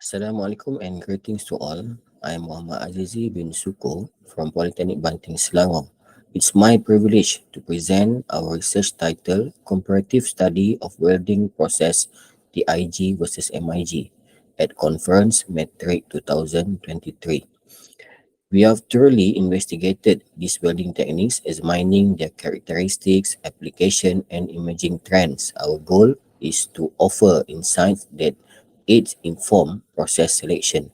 Assalamualaikum and greetings to all. I am Muhammad Azizi bin Suko from Polytechnic Banting, Selangor. It's my privilege to present our research title Comparative Study of Welding Process TIG versus MIG at Conference Metric 2023. We have thoroughly investigated these welding techniques, examining their characteristics, application, and emerging trends. Our goal is to offer insights that aid inform process selection.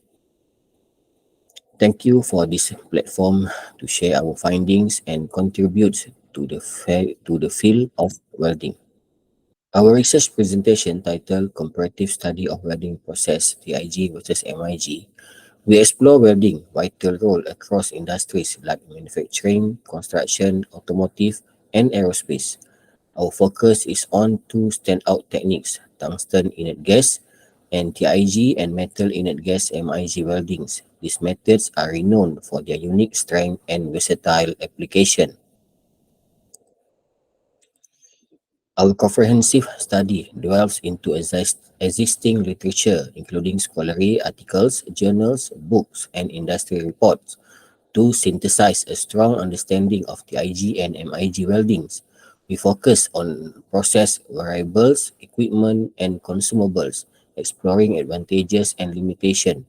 Thank you for this platform to share our findings and contribute to the field of welding. Our research presentation titled Comparative Study of Welding Process TIG versus MIG. We explore welding vital role across industries like manufacturing, construction, automotive, and aerospace. Our focus is on two standout techniques, tungsten inert gas and TIG and metal inert gas MIG weldings. These methods are renowned for their unique strength and versatile application. Our comprehensive study delves into existing literature, including scholarly articles, journals, books, and industry reports, to synthesize a strong understanding of TIG and MIG weldings. We focus on process variables, equipment, and consumables, exploring advantages and limitations.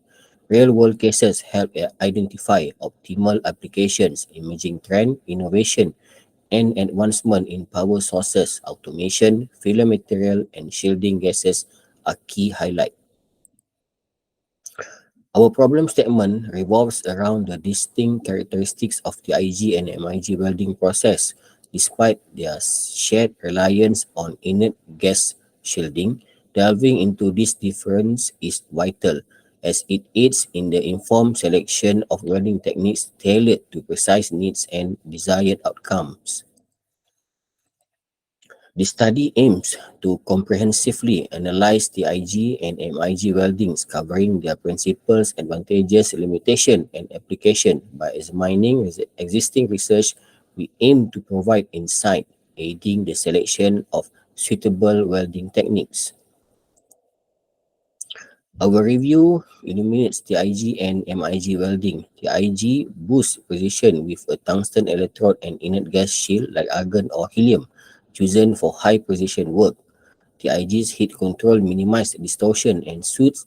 Real-world cases help identify optimal applications, emerging trend, innovation, and advancement in power sources, automation, filler material, and shielding gases are key highlights. Our problem statement revolves around the distinct characteristics of the IG and MIG welding process. Despite their shared reliance on inert gas shielding, delving into this difference is vital as it aids in the informed selection of welding techniques tailored to precise needs and desired outcomes. The study aims to comprehensively analyze the IG and MIG weldings, covering their principles, advantages, limitation, and application. By examining existing research, we aim to provide insight, aiding the selection of suitable welding techniques. Our review illuminates the TIG and MIG welding. The TIG boosts precision with a tungsten electrode and inert gas shield like argon or helium, chosen for high precision work. The TIG's heat control minimizes distortion and suits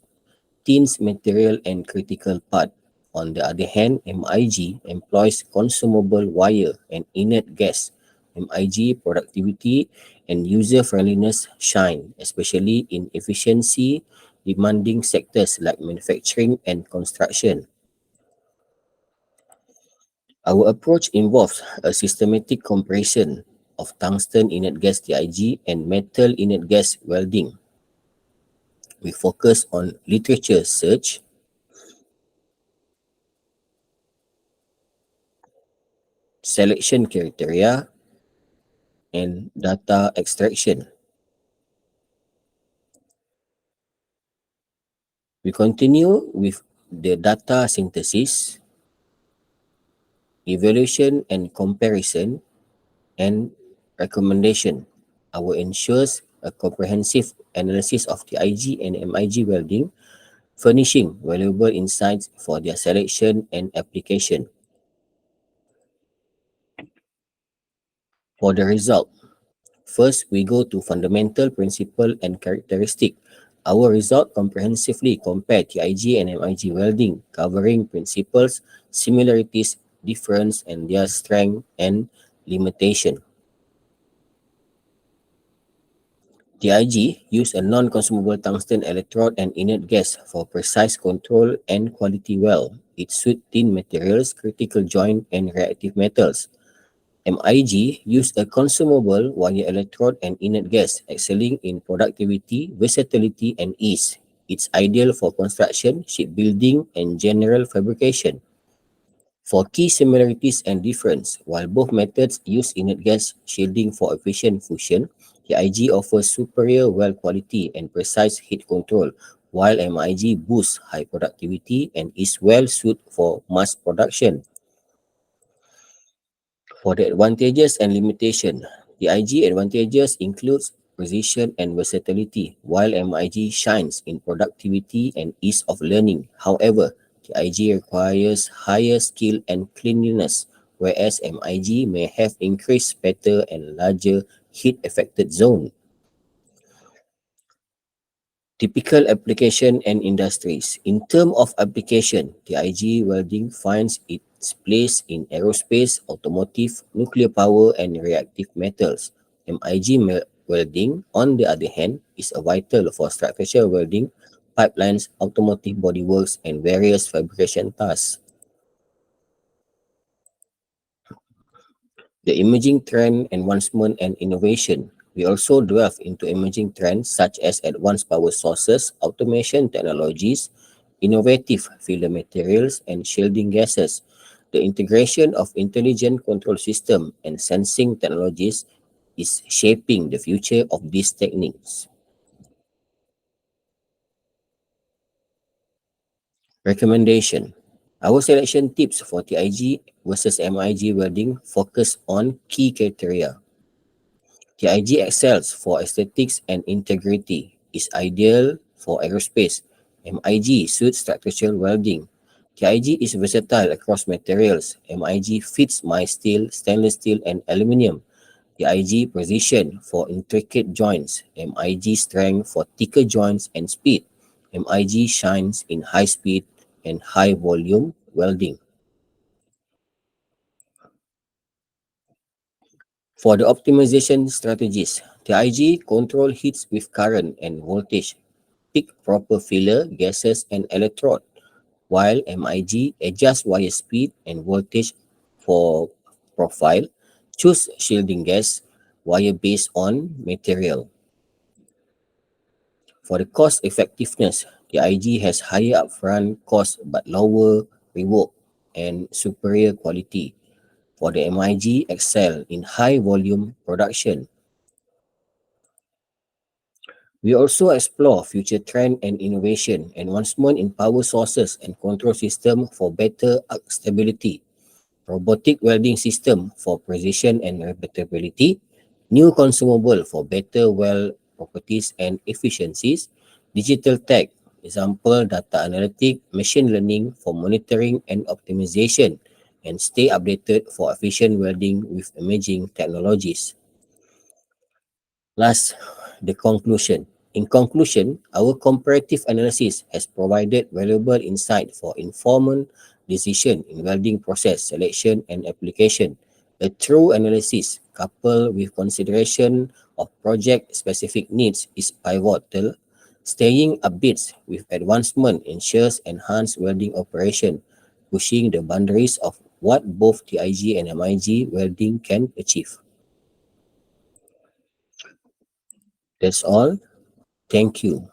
thin material and critical part. On the other hand, MIG employs consumable wire and inert gas. MIG productivity and user friendliness shine, especially in efficiency demanding sectors like manufacturing and construction. Our approach involves a systematic comparison of tungsten inert gas TIG and metal inert gas welding. We focus on literature search, selection criteria, and data extraction. We continue with the data synthesis, evaluation and comparison, and recommendation. Our ensures a comprehensive analysis of the IG and MIG welding, furnishing valuable insights for their selection and application. For the result, first we go to fundamental principle and characteristic. Our result comprehensively compare TIG and MIG welding, covering principles, similarities, difference, and their strength and limitation. TIG use a non-consumable tungsten electrode and inert gas for precise control and quality weld. It suits thin materials, critical joint, and reactive metals. MIG use a consumable wire electrode and inert gas, excelling in productivity, versatility, and ease. It's ideal for construction, shipbuilding, and general fabrication. For key similarities and difference, while both methods use inert gas shielding for efficient fusion, the IG offers superior weld quality and precise heat control, while MIG boosts high productivity and is well suited for mass production. For the advantages and limitation, the IG advantages includes precision, and versatility, while MIG shines in productivity and ease of learning. However, TIG requires higher skill and cleanliness, whereas MIG may have increased better and larger heat affected zone. Typical application and industries. In terms of application, TIG welding finds its place in aerospace, automotive, nuclear power, and reactive metals. Welding, on the other hand, is a vital for structural welding, pipelines, automotive bodyworks, and various fabrication tasks. The emerging trend, advancement, and innovation. We also delve into emerging trends such as advanced power sources, automation technologies, innovative filler materials, and shielding gases. The integration of intelligent control system and sensing technologies is shaping the future of these techniques. Recommendation. Our selection tips for TIG versus MIG welding focus on key criteria. TIG excels for aesthetics and integrity, is ideal for aerospace. MIG suits structural welding. TIG is versatile across materials. MIG fits my steel, stainless steel, and aluminum. TIG precision for intricate joints. MIG strength for thicker joints and speed. MIG shines in high speed and high volume welding. For the optimization strategies, TIG control heats with current and voltage, pick proper filler, gases, and electrode, while MIG adjusts wire speed and voltage for profile, choose shielding gas, wire based on material. For the cost effectiveness, TIG has higher upfront cost but lower reward and superior quality. For the MIG, excel in high volume production. We also explore future trend and innovation, advancement in power sources and control system for better arc stability, robotic welding system for precision and repeatability, new consumable for better weld properties and efficiencies, digital tech, example data analytic, machine learning for monitoring and optimization, and stay updated for efficient welding with emerging technologies. Last, the conclusion. In conclusion, our comparative analysis has provided valuable insight for informed decision in welding process selection and application. A true analysis coupled with consideration of project-specific needs is pivotal. Staying updates with advancement ensures enhanced welding operation, pushing the boundaries of what both TIG and MIG welding can achieve. That's all. Thank you.